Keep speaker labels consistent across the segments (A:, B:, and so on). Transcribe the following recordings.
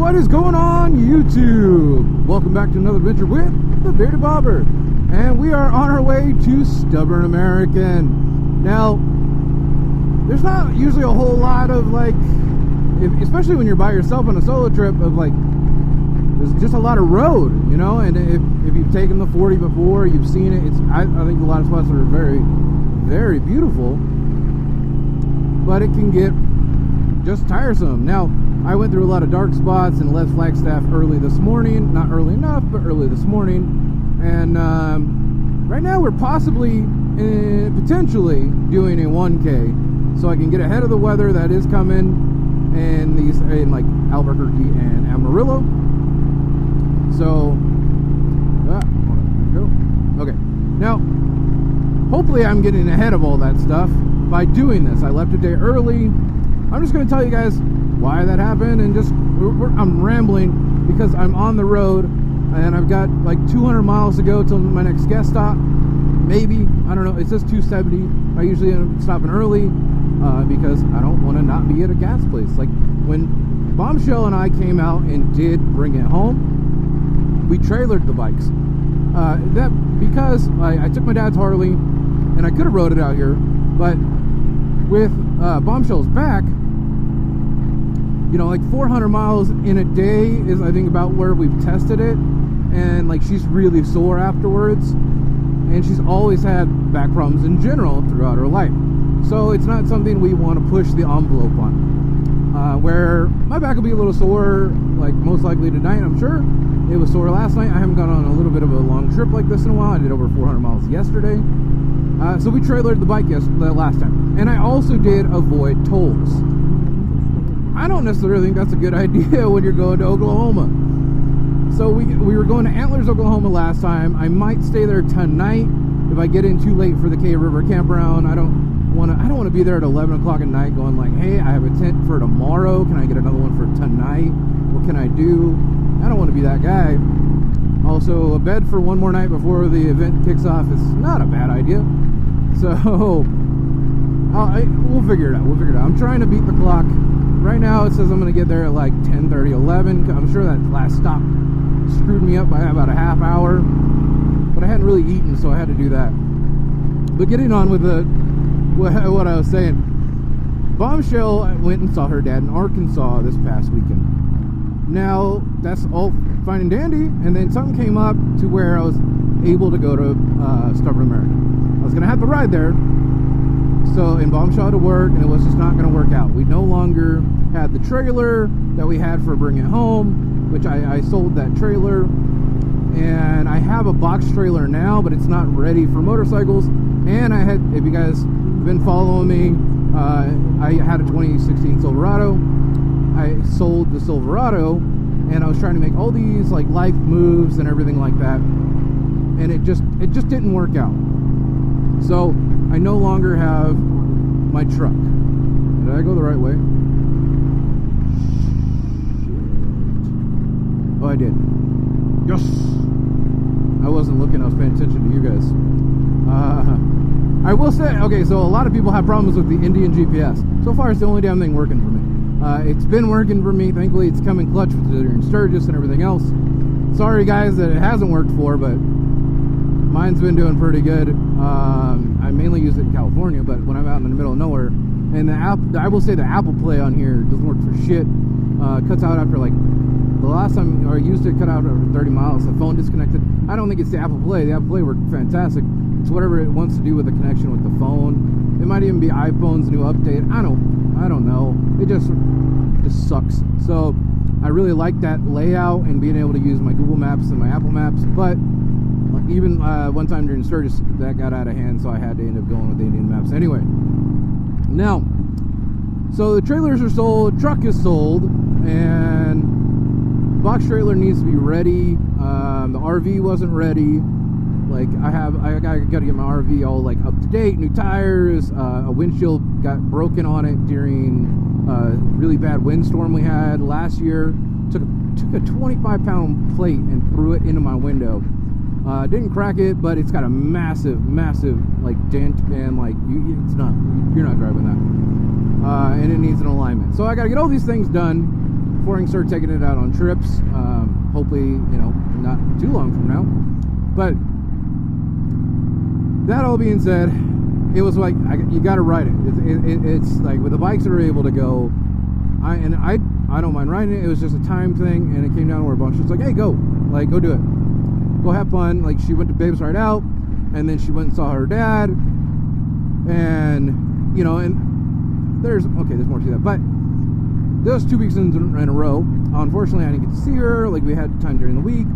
A: What is going on, YouTube? Welcome back to another adventure with the Bearded Bobber, and we are on our way to Stubborn American. Now, there's not usually a whole lot of especially when you're by yourself on a solo trip, there's just a lot of road, you know. And if you've taken the 40 before, you've seen it. I think a lot of spots are very, very beautiful, but it can get just tiresome. Now, I went through a lot of dark spots and left Flagstaff early this morning. Not early enough, but early this morning. And right now we're possibly, potentially doing a 1K, so I can get ahead of the weather that is coming in like Albuquerque and Amarillo. So, okay. Now, hopefully I'm getting ahead of all that stuff by doing this. I left a day early. I'm just going to tell you guys why that happened, and I'm rambling because I'm on the road and I've got like 200 miles to go till my next guest stop. Maybe, I don't know. It says 270. I usually end up stopping early because I don't want to not be at a gas place. Like when Bombshell and I came out and did bring it home, we trailered the bikes. Because I took my dad's Harley and I could have rode it out here, but with Bombshell's back, you know, like 400 miles in a day is, I think, about where we've tested it. And like, she's really sore afterwards, and she's always had back problems in general throughout her life. So it's not something we want to push the envelope on. Where my back will be a little sore, like most likely tonight, I'm sure. It was sore last night. I haven't gone on a little bit of a long trip like this in a while. I did over 400 miles yesterday. So we trailered the bike last time. And I also did avoid tolls. I don't necessarily think that's a good idea when you're going to Oklahoma. So we were going to Antlers, Oklahoma last time. I might stay there tonight if I get in too late for the Cave River Campground. I don't want to be there at 11 o'clock at night going like, hey, I have a tent for tomorrow. Can I get another one for tonight? What can I do? I don't want to be that guy. Also, a bed for one more night before the event kicks off is not a bad idea. So we'll figure it out. I'm trying to beat the clock. Right now it says I'm going to get there at like 10:30, 11. I'm sure that last stop screwed me up by about a half hour, but I hadn't really eaten, so I had to do that. But getting on with what I was saying, Bombshell went and saw her dad in Arkansas this past weekend. Now, that's all fine and dandy, and then something came up to where I was able to go to Stubborn American. I was going to have to ride there, so in Bombshell had to work, and it was just not going to work out. We no longer had the trailer that we had for Bring It Home, which I sold that trailer, and I have a box trailer now, but it's not ready for motorcycles. And I had, if you guys been following me, I had a 2016 Silverado. I sold the Silverado, and I was trying to make all these like life moves and everything like that, and it just didn't work out. So I no longer have my truck. Did I go the right way? Shit. Oh, I did. Yes! I wasn't looking, I was paying attention to you guys. I will say, okay, so a lot of people have problems with the Indian GPS. So far, it's the only damn thing working for me. It's been working for me. Thankfully, it's come in clutch with the Sturgis and everything else. Sorry, guys, that it hasn't worked for, but mine's been doing pretty good. I mainly use it in California, but when I'm out in the middle of nowhere, and I will say the Apple Play on here doesn't work for shit. Cuts out after like, the last time I used it, cut out after 30 miles. The phone disconnected. I don't think it's the Apple Play. The Apple Play worked fantastic. It's whatever it wants to do with the connection with the phone. It might even be iPhone's new update. I don't know. It just sucks. So I really like that layout and being able to use my Google Maps and my Apple Maps, but even one time during Sturgis, that got out of hand, so I had to end up going with the Indian Maps. Anyway, now, so the trailers are sold, truck is sold, and box trailer needs to be ready. The RV wasn't ready. Like, I got to get my RV all like up to date, new tires. A windshield got broken on it during a really bad windstorm we had last year. Took a 25-pound plate and threw it into my window. Didn't crack it, but it's got a massive like dent, and like you're not driving that. And it needs an alignment. So I got to get all these things done before I can start taking it out on trips. Hopefully, you know, not too long from now. But that all being said, it was like, you got to ride it. It's like with the bikes that are able to go, I don't mind riding it. It was just a time thing, and it came down to where Bunch was like, hey, go do it, go have fun. Like, she went to Babes Ride Out, and then she went and saw her dad, and you know, and there's more to that, but those 2 weeks in a row, unfortunately, I didn't get to see her. Like, we had time during the week,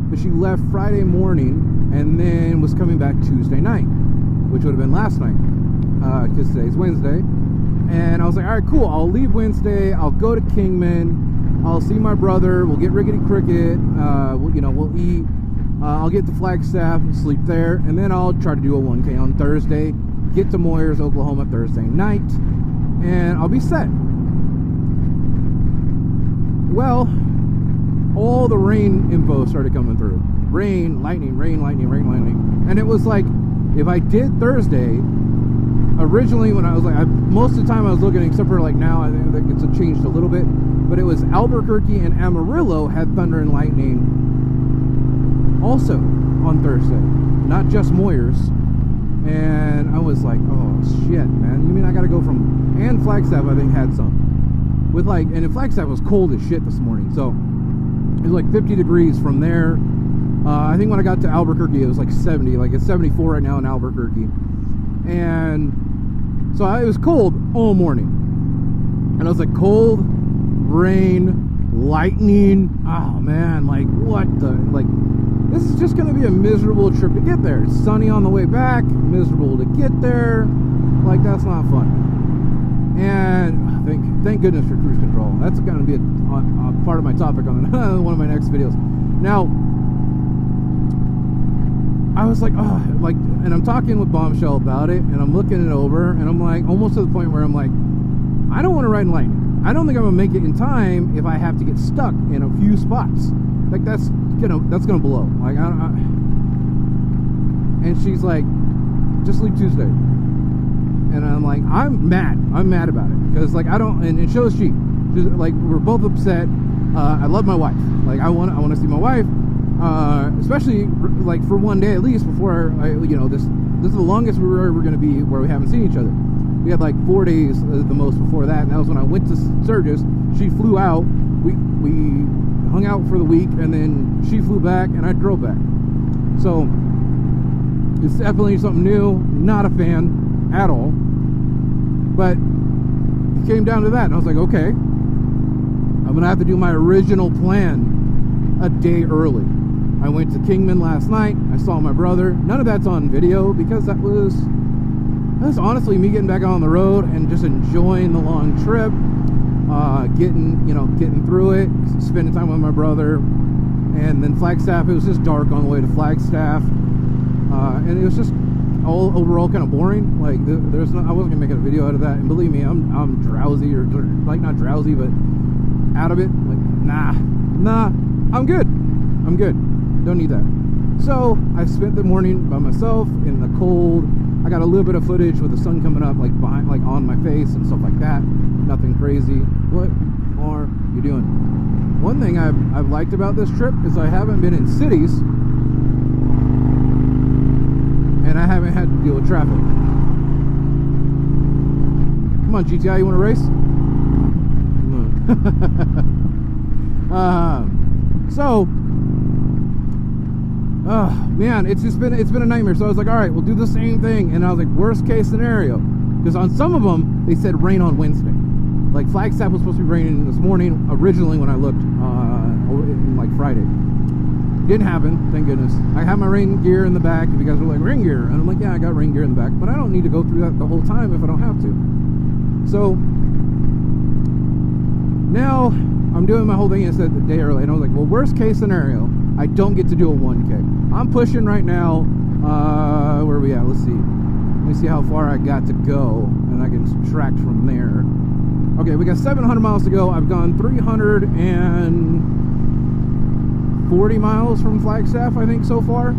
A: but she left Friday morning and then was coming back Tuesday night, which would have been last night, because today's Wednesday. And I was like, all right, cool, I'll leave Wednesday, I'll go to Kingman, I'll see my brother, we'll get Rickety Cricket, we'll eat, I'll get to Flagstaff, sleep there, and then I'll try to do a 1K on Thursday, get to Moyers, Oklahoma Thursday night, and I'll be set. Well, all the rain info started coming through. Rain, lightning, rain, lightning, rain, lightning. And it was like, if I did Thursday, originally when I was like, most of the time I was looking, except for like now, I think it's changed a little bit, but it was Albuquerque and Amarillo had thunder and lightning also on Thursday, not just Moyers. And I was like, oh shit, man, you mean I gotta go from, and Flagstaff I think had some, with like, and Flagstaff was cold as shit this morning, so it was like 50 degrees from there. I think when I got to Albuquerque it was like 70, like it's 74 right now in Albuquerque. And so it was cold all morning, and I was like, cold, rain, lightning, oh man, like what the, like, this is just gonna be a miserable trip to get there. It's sunny on the way back, miserable to get there, like that's not fun. And thank goodness for cruise control. That's gonna be a part of my topic on one of my next videos. Now, I was like, oh, like, and I'm talking with Bombshell about it, and I'm looking it over, and I'm like, almost to the point where I'm like, I don't want to ride in lightning. I don't think I'm gonna make it in time if I have to get stuck in a few spots. Like, that's gonna blow. Like, and she's like, just leave Tuesday. And I'm like, I'm mad about it, because like, I don't, and so is she. She's like, we're both upset. I love my wife. Like, I want to see my wife. Especially like for one day at least before this is the longest we were ever going to be where we haven't seen each other. We had like 4 days the most before that, and that was when I went to Sturgis. She flew out, we hung out for the week, and then she flew back and I drove back. So it's definitely something new. Not a fan at all, but it came down to that, and I was like, okay, I'm gonna have to do my original plan a day early. I went to Kingman last night. I saw my brother. None of that's on video because that was honestly me getting back on the road and just enjoying the long trip, getting through it, spending time with my brother. And then Flagstaff, it was just dark on the way to Flagstaff, and it was just all overall kind of boring. Like, I wasn't gonna make a video out of that. And believe me, I'm drowsy, or like not drowsy, but out of it. Like, nah, I'm good. Don't need that. So I spent the morning by myself in the cold. I got a little bit of footage with the sun coming up, like behind, like on my face and stuff like that. Nothing crazy. What are you doing? One thing I've liked about this trip is I haven't been in cities, and I haven't had to deal with traffic. Come on, GTI, you want to race? So, man, it's been a nightmare. So I was like, all right, we'll do the same thing. And I was like, worst case scenario, because on some of them they said rain on Wednesday. Like Flagstaff was supposed to be raining this morning originally when I looked like Friday. Didn't happen, thank goodness. I have my rain gear in the back. If you guys were like, rain gear, and I'm like, yeah, I got rain gear in the back, but I don't need to go through that the whole time if I don't have to. So now I'm doing my whole thing instead of the day early, and I was like, well, worst case scenario, I don't get to do a 1K. I'm pushing right now. Where are we at? Let's see. Let me see how far I got to go, and I can subtract from there. Okay, we got 700 miles to go. I've gone 340 miles from Flagstaff, I think, so far.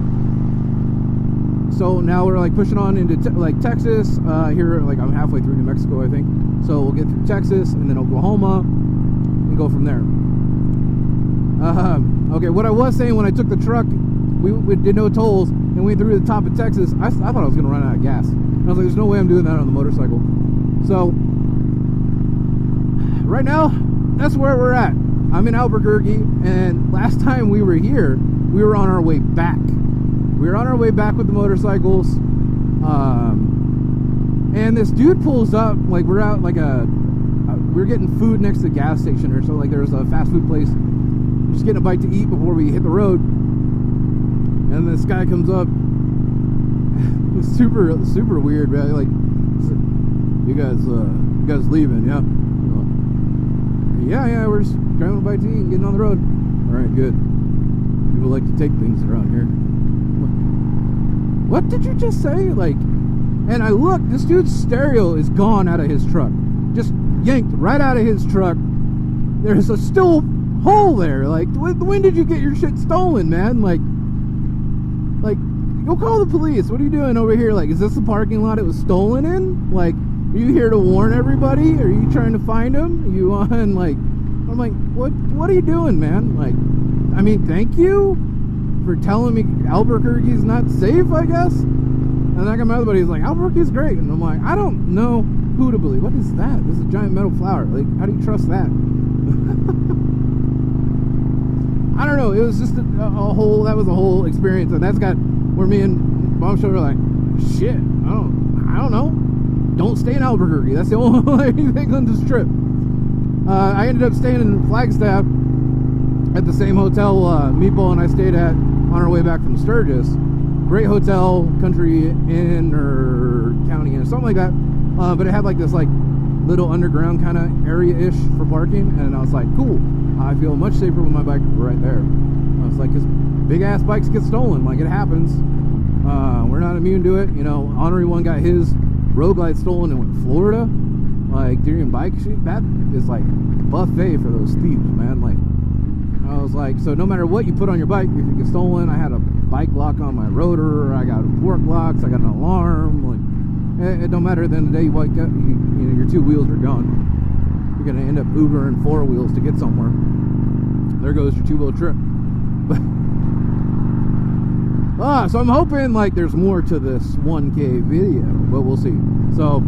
A: So now we're like pushing on into Texas. Here, like I'm halfway through New Mexico, I think. So we'll get through Texas and then Oklahoma, and go from there. Okay, what I was saying, when I took the truck, we did no tolls and went through the top of Texas, I thought I was going to run out of gas. And I was like, there's no way I'm doing that on the motorcycle. So, right now, that's where we're at. I'm in Albuquerque, and last time we were here, we were on our way back. We were on our way back with the motorcycles, and this dude pulls up, like we're out, like we were getting food next to the gas station or so, like there's a fast food place. Just getting a bite to eat before we hit the road, and this guy comes up. It's super weird, man. Like, you guys leaving? Yeah. Yeah, we're just grabbing a bite to eat and getting on the road. All right, good. People like to take things around here. What did you just say? Like, and I look, this dude's stereo is gone out of his truck. Just yanked right out of his truck. There's a still hole there. Like, when did you get your shit stolen, man? Like, go call the police. What are you doing over here? Like, is this the parking lot it was stolen in? Like, are you here to warn everybody? Are you trying to find him? Are you on, like, I'm like, what are you doing, man? Like, I mean, thank you for telling me Albuquerque's not safe, I guess. And I got my other buddy, he's like, Albuquerque's great. And I'm like, I don't know who to believe. What is that? This is a giant metal flower. Like, how do you trust that? I don't know. It was just that was a whole experience. And that's got where me and Mom Show were like, shit, I don't know. Don't stay in Albuquerque. That's the only thing on this trip. I ended up staying in Flagstaff at the same hotel Meatball and I stayed at on our way back from Sturgis. Great hotel, country inn or county inn, something like that. But it had like this like little underground kind of area-ish for parking, and I was like, cool. I feel much safer with my bike right there. I was like, because big ass bikes get stolen, like it happens. We're not immune to it. You know, Honorary One got his Road Glide stolen in Florida, like during bike shoot. That is like buffet for those thieves, man. Like, I was like, so no matter what you put on your bike, if it gets stolen, I had a bike lock on my rotor, I got fork locks, I got an alarm. Like, it don't matter. At the end of the day, you wake up, you know, your two wheels are gone. You're gonna end up Ubering 4 wheels to get somewhere. There goes your 2-wheel trip. So I'm hoping like there's more to this 1K video, but we'll see. So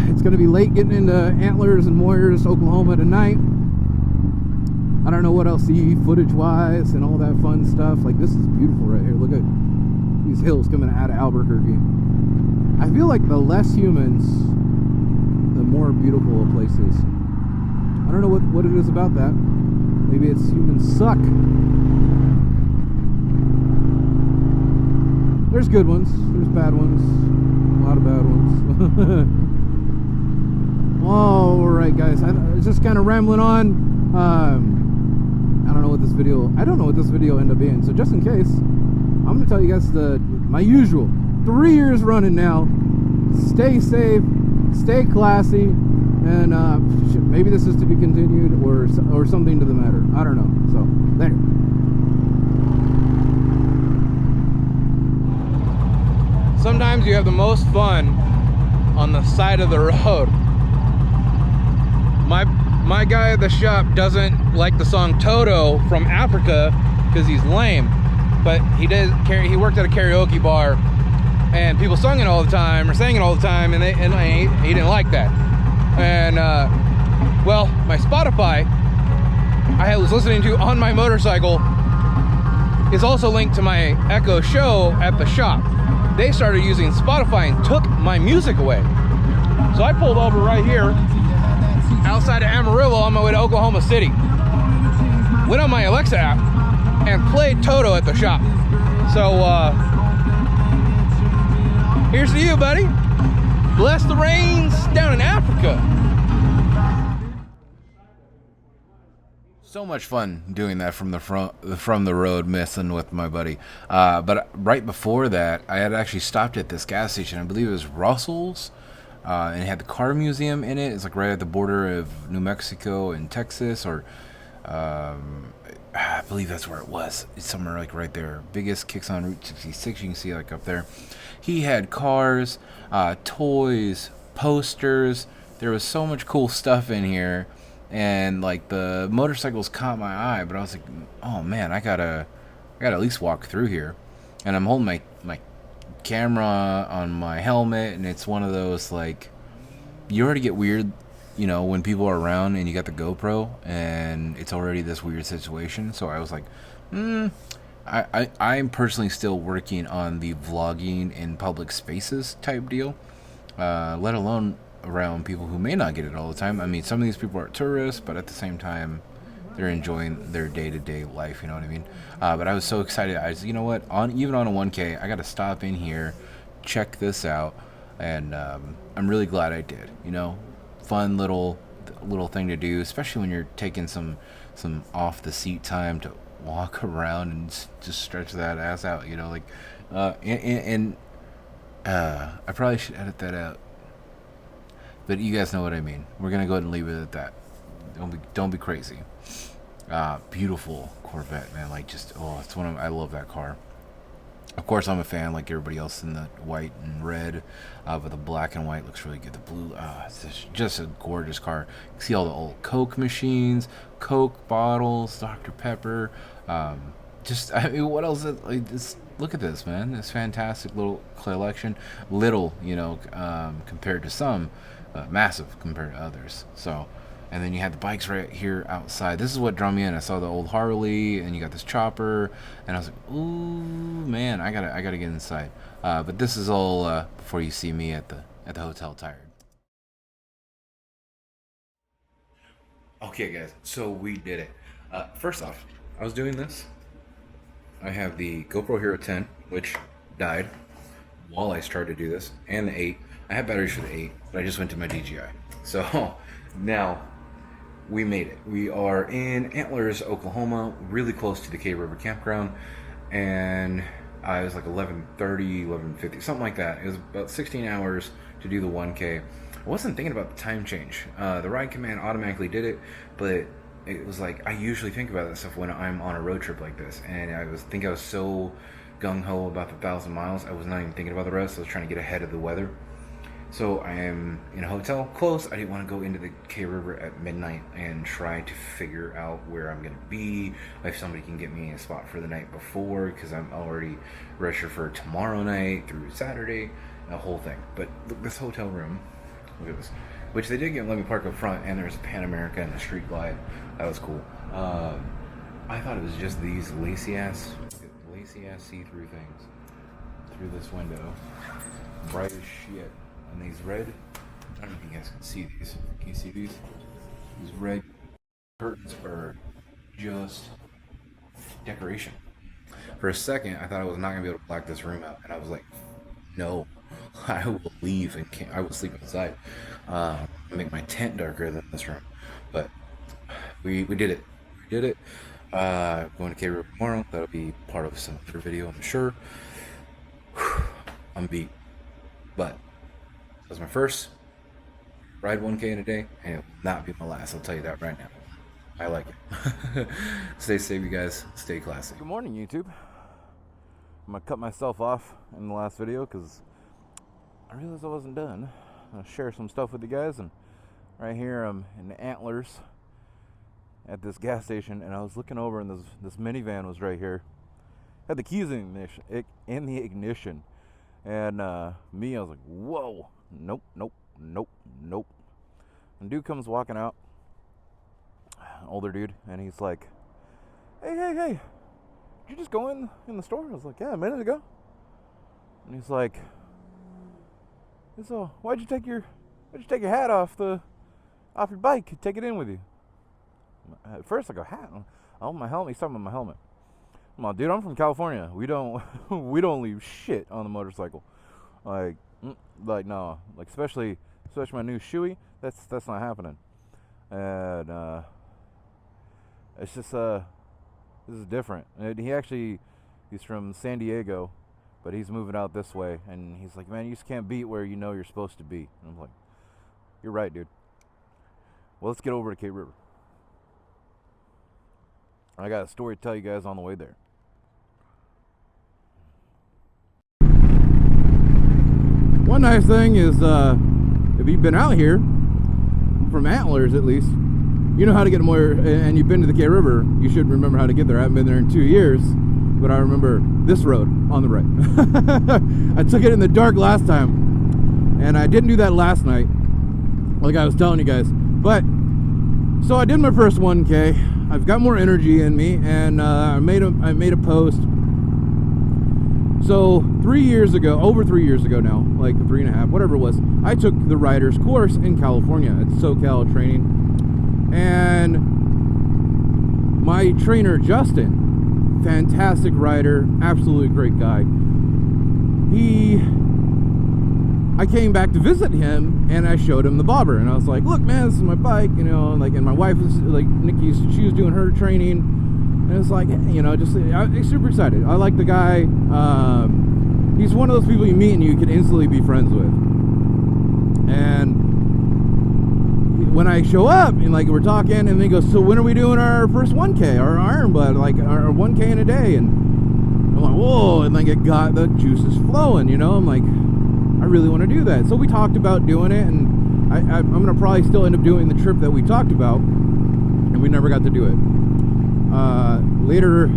A: it's gonna be late getting into Antlers and Moyers, Oklahoma tonight. I don't know what I'll see footage wise and all that fun stuff. Like, this is beautiful right here. Look at these hills coming out of Albuquerque. I feel like the less humans, the more beautiful a place is. I don't know what it is about that. Maybe it's humans suck. There's good ones. There's bad ones. A lot of bad ones. Alright, guys. I was just kind of rambling on. I don't know what this video ended up being. So just in case, I'm going to tell you guys my usual 3 years running now. Stay safe, stay classy, and maybe this is to be continued or something to the matter. I don't know. So there. Sometimes you have the most fun on the side of the road. My guy at the shop doesn't like the song Toto from Africa because he's lame, but he worked at a karaoke bar and people sung it all the time or sang it all the time, and he didn't like that. And well, my Spotify I was listening to on my motorcycle is also linked to my Echo Show at the shop. They started using Spotify and took my music away. So I pulled over right here outside of Amarillo on my way to Oklahoma City. Went on my Alexa app and played Toto at the shop. So here's to you, buddy. Bless the rains down in Africa. So much fun doing that from the road, messing with my buddy. But right before that, I had actually stopped at this gas station. I believe it was Russell's. And it had the car museum in it. It's like right at the border of New Mexico and Texas, or I believe that's where it was. It's somewhere like right there. Biggest kicks on Route 66. You can see like up there. He had cars, toys, posters. There was so much cool stuff in here.
B: and like the motorcycles caught my eye, but I was like, oh man, I gotta at least walk through here. And I'm holding my camera on my helmet, and it's one of those like, you already get weird, you know, when people are around and you got the GoPro and it's already this weird situation. So I was like, I'm personally still working on the vlogging in public spaces type deal, let alone around people who may not get it all the time. I mean, some of these people are tourists, but at the same time, they're enjoying their day-to-day life. You know what I mean? But I was so excited. I was, you know what? Even on a 1K, I got to stop in here, check this out, and I'm really glad I did. You know, fun little thing to do, especially when you're taking some off the seat time to walk around and just stretch that ass out. You know, like, I probably should edit that out, but you guys know what I mean. We're gonna go ahead and leave it at that. Don't be crazy. Beautiful Corvette, man. Like, just, oh, it's one of, I love that car. Of course, I'm a fan, like everybody else, in the white and red, but the black and white looks really good. The blue, it's just a gorgeous car. You see all the old Coke machines, Coke bottles, Dr. Pepper. I mean, what else? Like, look at this, man. This fantastic little collection. Little, you know, compared to some, massive compared to others. So, and then you had the bikes right here outside. This is what drew me in. I saw the old Harley, and you got this chopper, and I was like, ooh, man, I gotta get inside. But this is all before you see me at the hotel tired. Okay, guys, so we did it. First off, I was doing this. I have the GoPro Hero 10, which died while I started to do this, and the 8. I have batteries for the 8, but I just went to my DJI. So now we made it. We are in Antlers, Oklahoma, really close to the K River Campground, and it was like 11:30, 11:50, something like that. It was about 16 hours to do the 1K. I wasn't thinking about the time change. The ride command automatically did it, but it was like, I usually think about that stuff when I'm on a road trip like this, and I was so gung-ho about the 1,000 miles, I was not even thinking about the rest. I was trying to get ahead of the weather. So I am in a hotel close. I didn't want to go into the K River at midnight and try to figure out where I'm going to be, if somebody can get me a spot for the night before, because I'm already registered for tomorrow night through Saturday, the whole thing. But look, this hotel room, look at this, which they did let me park up front, and there's a Pan America and a Street Glide. That was cool. I thought it was just these lacy ass see-through things through this window, bright as shit. And these red, I don't know if you guys can see these. Can you see these? These red curtains are just decoration. For a second, I thought I was not gonna be able to black this room out, and I was like, no, I will leave and I will sleep inside. Make my tent darker than this room. But we did it. We did it. Going to K River tomorrow. That'll be part of some other video, I'm sure. I'm beat, but that was my first ride 1K in a day, and it will not be my last. I'll tell you that right now. I like it. Stay safe, you guys. Stay classy.
A: Good morning, YouTube. I'm gonna cut myself off in the last video because I realized I wasn't done. I'm gonna share some stuff with you guys, and right here I'm in the Antlers at this gas station, and I was looking over, and this minivan was right here. Had the keys in the ignition, and I was like, whoa, nope. And dude comes walking out, an older dude, and he's like, hey, did you just go in the store? I was like, yeah, a minute ago. And he's like, so why'd you take your hat off your bike? Take it in with you. At first I go, hat? Oh, my helmet. He's talking about my helmet. Come on, dude, I'm from California. We don't leave shit on the motorcycle. Like no, like especially my new shoey. That's not happening. And it's just this is different. And he's from San Diego, but he's moving out this way, and he's like, man, you just can't beat where you know you're supposed to be. And I'm like, you're right, dude. Well, let's get over to K River. I got a story to tell you guys on the way there. One nice thing is, if you've been out here, from Antlers at least, you know how to get more, and you've been to the K River, you should remember how to get there. I haven't been there in 2 years, but I remember this road on the right. I took it in the dark last time, and I didn't do that last night, like I was telling you guys. But so I did my first 1K. I've got more energy in me, and I made a post. So 3 years ago, over 3 years ago now, like 3.5, whatever it was, I took the rider's course in California at SoCal Training. And my trainer, Justin, fantastic rider, absolutely great guy. I came back to visit him, and I showed him the bobber, and I was like, look, man, this is my bike, you know, like, and my wife was, like, Nikki, she was doing her training, and it's like, you know, just, I'm super excited. I like the guy. He's one of those people you meet and you can instantly be friends with. And when I show up, and like we're talking, and then he goes, so when are we doing our first 1K, our Iron Bud, like our 1K in a day? And I'm like, whoa, and like it got the juices flowing, you know. I'm like, I really want to do that. So we talked about doing it, and I'm gonna probably still end up doing the trip that we talked about, and we never got to do it. Later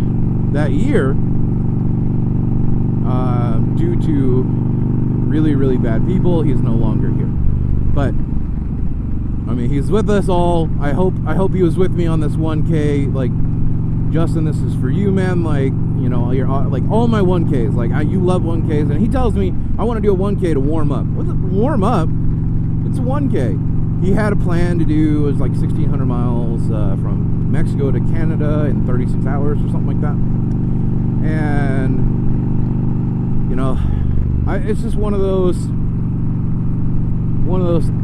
A: that year, due to really, really bad people, he's no longer here. But I mean, he's with us all. I hope he was with me on this 1K. Like, Justin, this is for you, man. Like, you know, you're like all my 1Ks. Like, you love 1Ks, and he tells me I want to do a 1K to warm up. What's it, warm up? It's a 1K. He had a plan to do, it was like 1,600 miles from Mexico to Canada in 36 hours or something like that. And you know, it's just one of those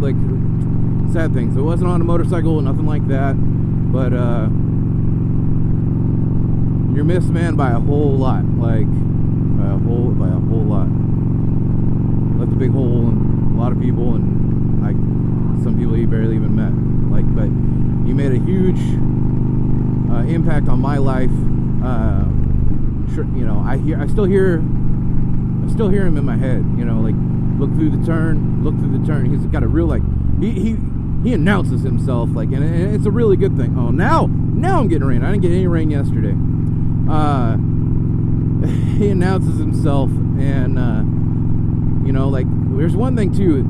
A: like sad things. It wasn't on a motorcycle, nothing like that, but you're missed, man, by a whole lot. Like by a whole lot. Left a big hole in a lot of people, and like some people you barely even met. Like, but you made a huge impact on my life. You know, I still hear him in my head. You know, like look through the turn. He's got a real, like, he announces himself, like, and it's a really good thing. Oh, now I'm getting rain. I didn't get any rain yesterday. He announces himself, and you know, like, there's one thing too,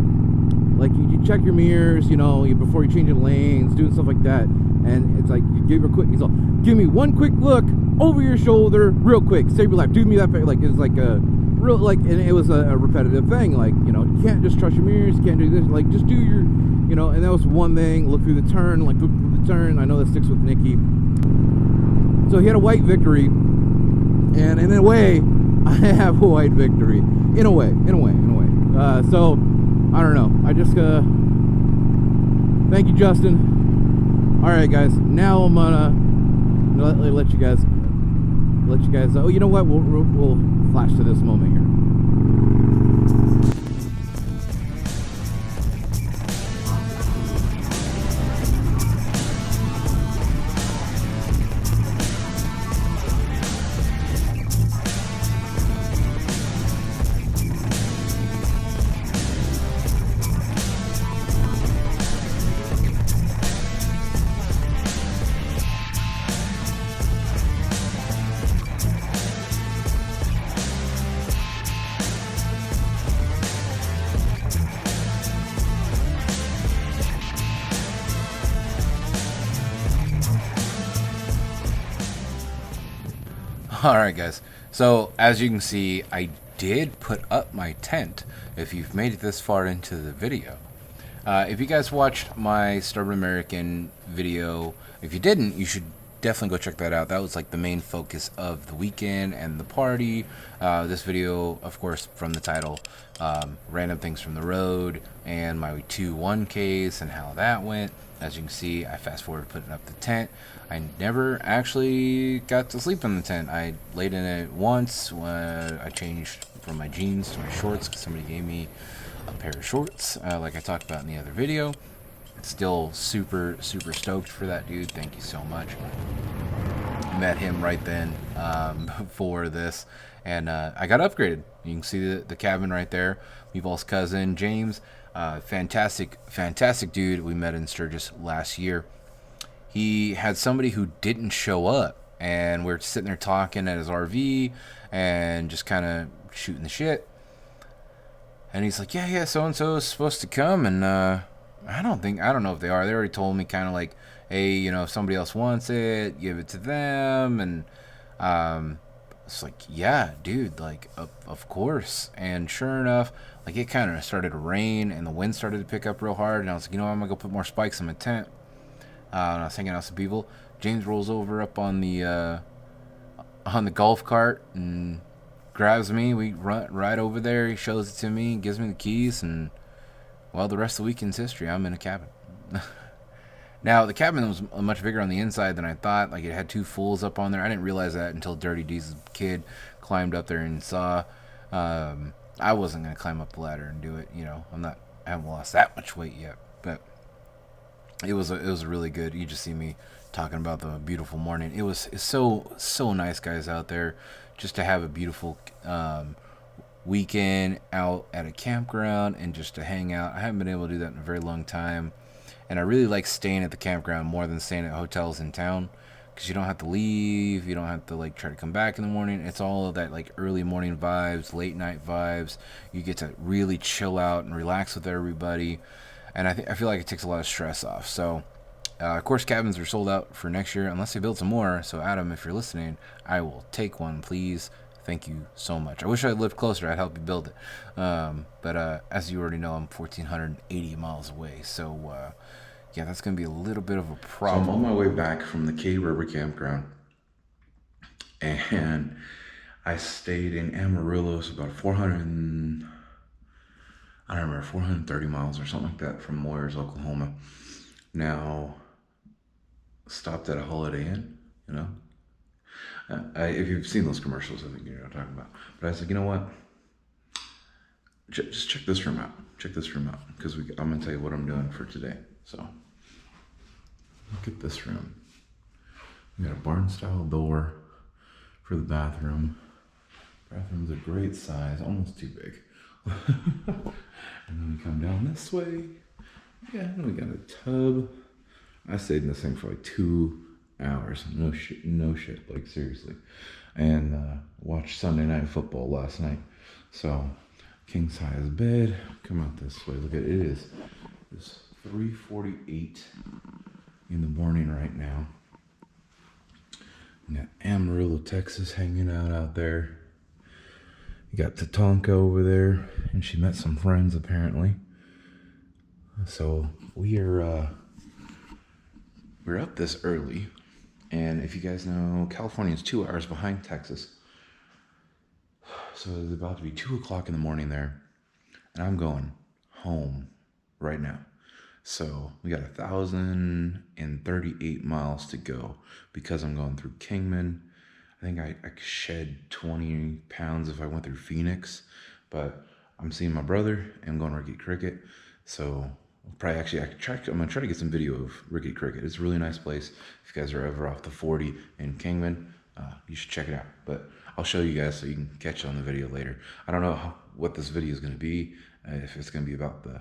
A: like you check your mirrors, you know, before you change your lanes, doing stuff like that, and it's like you give he's all, give me one quick look over your shoulder, real quick, save your life, do me that favor. Like, it's like a real, like, and it was a repetitive thing, like, you know, you can't just trust your mirrors, you can't do this, like, just do your, you know. And that was one thing. Look through the turn, like, look through the turn. I know that sticks with Nikki. So he had a white victory, and in a way, I have a white victory. In a way. So I don't know. I just thank you, Justin. All right, guys. Now I'm gonna let you guys. Oh, you know what? We'll flash to this moment here.
B: Alright guys, so as you can see, I did put up my tent, if you've made it this far into the video. If you guys watched my Stubborn American video, if you didn't, you should definitely go check that out. That was like the main focus of the weekend and the party. This video, of course, from the title, random things from the road, and my 2 1Ks and how that went. As you can see, I fast forward putting up the tent. I never actually got to sleep in the tent. I laid in it once when I changed from my jeans to my shorts because somebody gave me a pair of shorts, like I talked about in the other video. Still super stoked for that dude. Thank you so much. Met him right then for this, and I got upgraded. You can see the cabin right there. Meatball's cousin James, fantastic dude. We met in Sturgis last year, he had somebody who didn't show up, and we're sitting there talking at his RV and just kind of shooting the shit. And he's like, yeah, so-and-so is supposed to come, and I don't know if they are. They already told me kind of like, hey, you know, if somebody else wants it, give it to them. And it's like, yeah, dude, like, of course. And sure enough, like, it kind of started to rain, and the wind started to pick up real hard. And I was like, you know what, I'm going to go put more spikes in my tent. And I was hanging out with some people. James rolls over up on the golf cart and grabs me. We run right over there. He shows it to me, gives me the keys, and well, the rest of the weekend's history. I'm in a cabin. Now, the cabin was much bigger on the inside than I thought. Like, it had 2 fools up on there. I didn't realize that until Dirty D's kid climbed up there and saw. I wasn't gonna climb up the ladder and do it. You know, I haven't lost that much weight yet, but it was really good. You just see me talking about the beautiful morning. It's so nice, guys, out there, just to have a beautiful weekend out at a campground and just to hang out. I haven't been able to do that in a very long time, and I really like staying at the campground more than staying at hotels in town, because you don't have to leave, you don't have to like try to come back in the morning. It's all of that like early morning vibes, late night vibes. You get to really chill out and relax with everybody, and I feel like it takes a lot of stress off. So of course, cabins are sold out for next year unless they build some more. So Adam, if you're listening, I will take one, please. Thank you so much. I wish I lived closer. I'd help you build it. But as you already know, I'm 1,480 miles away. So yeah, that's going to be a little bit of a problem.
C: So I'm on my way back from the K River campground, and I stayed in Amarillo. It's about 430 miles or something like that from Moyers, Oklahoma. Now, stopped at a Holiday Inn, you know. If you've seen those commercials, I think you know what I'm talking about. But I was like, you know what? Just check this room out. Check this room out, because I'm going to tell you what I'm doing for today. So, look at this room. We got a barn-style door for the bathroom. Bathroom's a great size, almost too big. And then we come down this way. Yeah, and we got a tub. I stayed in this thing for like 2 hours. No shit, like seriously. And watched Sunday Night Football last night. So, king size bed. Come out this way. Look at it. It's 3:48 in the morning right now. We got Amarillo, Texas hanging out there. You got Tatanka over there, and she met some friends apparently. So we're up this early, and if you guys know, California is 2 hours behind Texas. So it's about to be 2 o'clock in the morning there, and I'm going home right now. So we got 1,038 miles to go because I'm going through Kingman. I think I could shed 20 pounds if I went through Phoenix, but I'm seeing my brother and I'm going to Rickety Cricket. So probably I'm gonna try to get some video of Rickety Cricket. It's a really nice place. If you guys are ever off the 40 in Kingman, you should check it out. But I'll show you guys so you can catch it on the video later. I don't know what this video is going to be, if it's going to be about the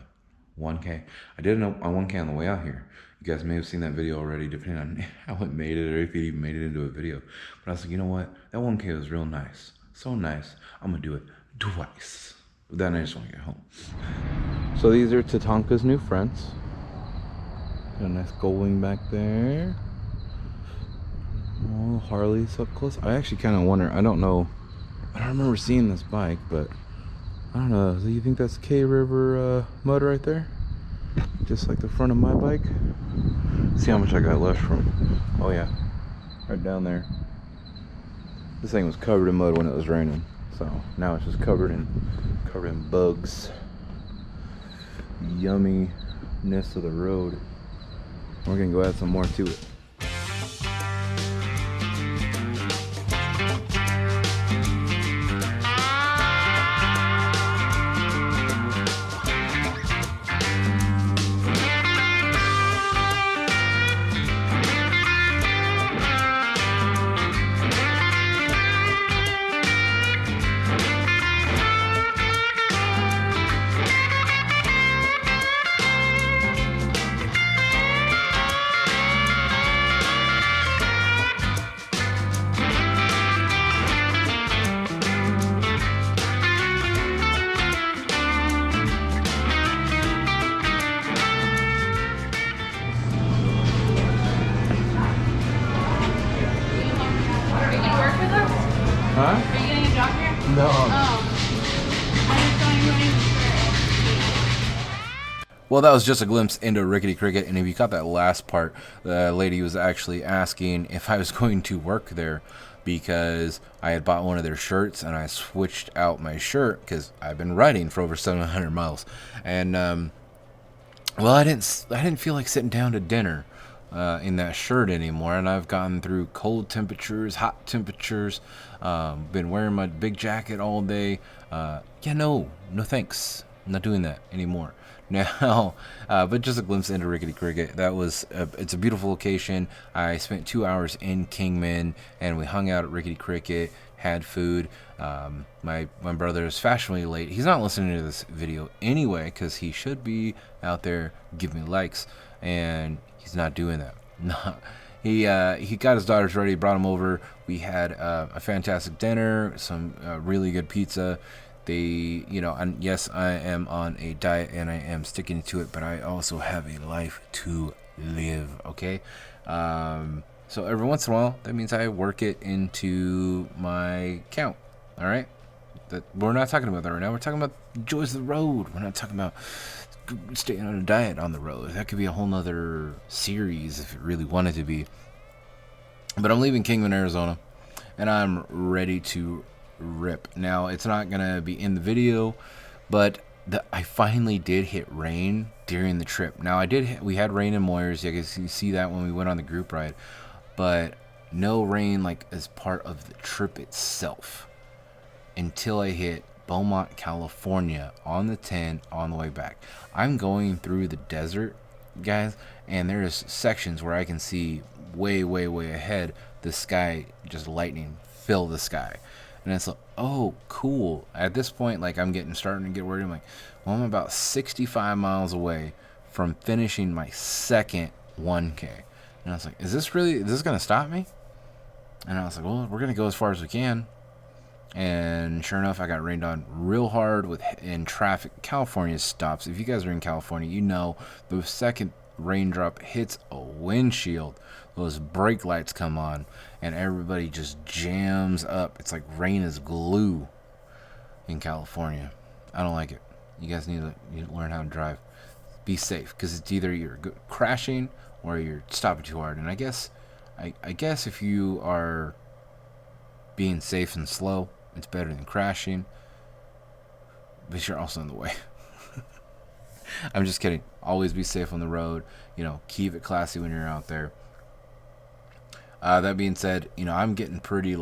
C: 1K. I did a 1K on the way out here. You guys may have seen that video already, depending on how it made it or if it even made it into a video. But I was like, you know what? That 1K was real nice. So nice. I'm going to do it twice. But then I just want to get home. So these are Tatanka's new friends. Got a nice Goldwing back there. Oh, Harley's up close. I actually kind of wonder, I don't remember seeing this bike, but I don't know. Do you think that's K River Moto right there? Just like the front of my bike. See how much I got left from. Oh yeah, right down there. This thing was covered in mud when it was raining, so now it's just covered in bugs. Yumminess of the road. We're gonna go add some more to it.
A: Huh?
D: Are you getting a job here?
A: No.
D: Oh. I just don't even
B: Well, that was just a glimpse into Rickety Cricket, and if you caught that last part, the lady was actually asking if I was going to work there because I had bought one of their shirts and I switched out my shirt because I've been riding for over 700 miles, and well, I didn't feel like sitting down to dinner in that shirt anymore, and I've gotten through cold temperatures, hot temperatures, been wearing my big jacket all day. Yeah, no thanks. I'm not doing that anymore. Now, but just a glimpse into Rickety Cricket. That was it's a beautiful location. I spent 2 hours in Kingman, and we hung out at Rickety Cricket, had food. My brother is fashionably late. He's not listening to this video anyway, because he should be out there giving me likes, and he's not doing that. No. He got his daughters ready, brought them over. We had a fantastic dinner, some really good pizza. They, and yes, I am on a diet and I am sticking to it, but I also have a life to live, okay? So every once in a while, that means I work it into my count, all right? We're not talking about that right now. We're talking about joys of the road. We're not talking about staying on a diet on the road. That could be a whole nother series if it really wanted to be. But I'm leaving Kingman, Arizona, and I'm ready to rip. Now, it's not gonna be in the video, but I finally did hit rain during the trip. Now, we had rain in Moyers. You guys see that when we went on the group ride, but no rain like as part of the trip itself until I hit Beaumont, California on the 10 on the way back. I'm going through the desert, guys, and there's sections where I can see way ahead the sky, just lightning fill the sky. And it's like, oh, cool. At this point, like, I'm starting to get worried. I'm like, well, I'm about 65 miles away from finishing my second 1K. And I was like, is this going to stop me? And I was like, well, we're going to go as far as we can. And sure enough, I got rained on real hard in traffic. California stops. If you guys are in California, you know the second raindrop hits a windshield, those brake lights come on and everybody just jams up. It's like rain is glue in California. I don't like it. You guys need to learn how to drive. Be safe, because it's either you're crashing or you're stopping too hard. And I guess if you are being safe and slow, it's better than crashing, but you're also in the way. I'm just kidding. Always be safe on the road. Keep it classy when you're out there. That being said, I'm getting pretty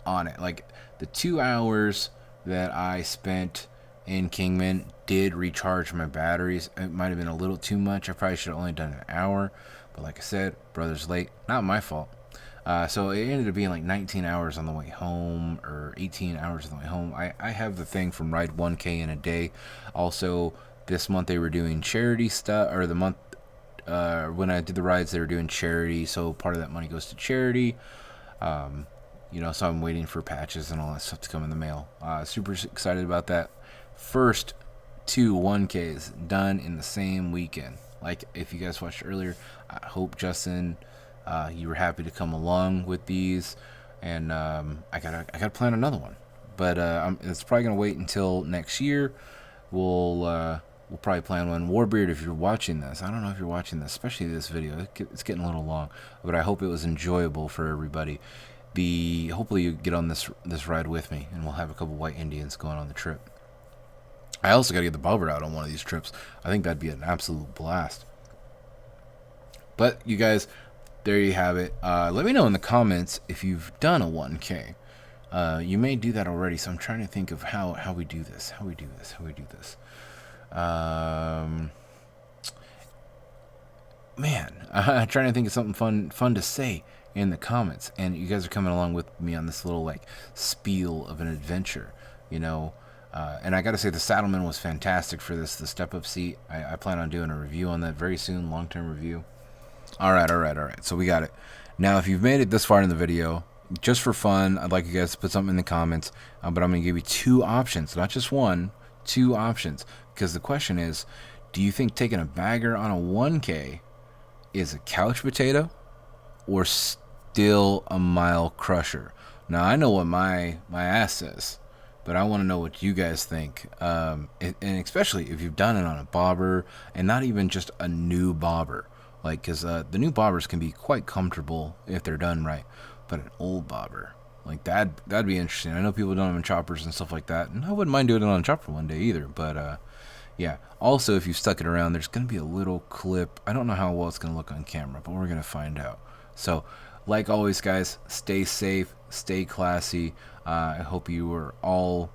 B: on it. Like, the 2 hours that I spent in Kingman did recharge my batteries. It might have been a little too much. I probably should have only done an hour, but like I said, brother's late. Not my fault. So it ended up being like 19 hours on the way home, or 18 hours on the way home. I have the thing from Ride 1K in a day. Also, this month they were doing charity stuff, or the month when I did the rides, they were doing charity, so part of that money goes to charity. So I'm waiting for patches and all that stuff to come in the mail. Super excited about that. First 2 1Ks done in the same weekend. Like, if you guys watched earlier, I hope, Justin, you were happy to come along with these, and I gotta plan another one. But it's probably gonna wait until next year. We'll probably plan one. Warbeard, if you're watching this, I don't know if you're watching this, especially this video. It's getting a little long, but I hope it was enjoyable for everybody. Hopefully you get on this ride with me, and we'll have a couple white Indians going on the trip. I also got to get the bobber out on one of these trips. I think that'd be an absolute blast. But you guys, there you have it. Let me know in the comments if you've done a 1K. You may do that already, so I'm trying to think of how we do this. Man, I'm trying to think of something fun to say in the comments, and you guys are coming along with me on this little spiel of an adventure, and I gotta say, the Saddlemen was fantastic for this, the step-up seat. I plan on doing a review on that very soon, long-term review. All right, so we got it. Now, if you've made it this far in the video, just for fun, I'd like you guys to put something in the comments, but I'm gonna give you 2 options, not just one, 2 options, because the question is, do you think taking a bagger on a 1K is a couch potato or still a mile crusher? Now I know what my ass says, but I want to know what you guys think, and especially if you've done it on a bobber, and not even just a new bobber, like, because the new bobbers can be quite comfortable if they're done right, but an old bobber, like that'd be interesting. I know people don't have choppers and stuff like that, and I wouldn't mind doing it on a chopper one day either, but yeah. Also, if you stuck it around, there's going to be a little clip. I don't know how well it's going to look on camera, but we're going to find out. So, like always, guys, stay safe, stay classy. I hope you are all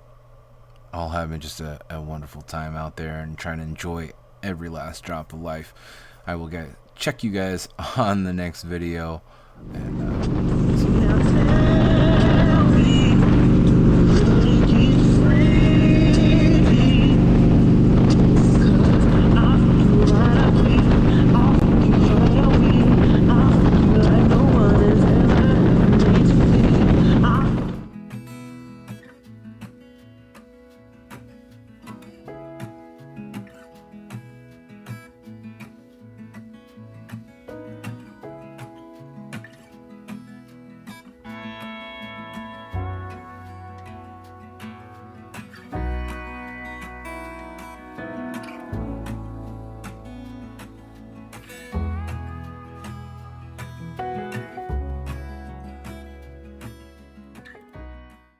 B: having just a wonderful time out there and trying to enjoy every last drop of life. I will check you guys on the next video, and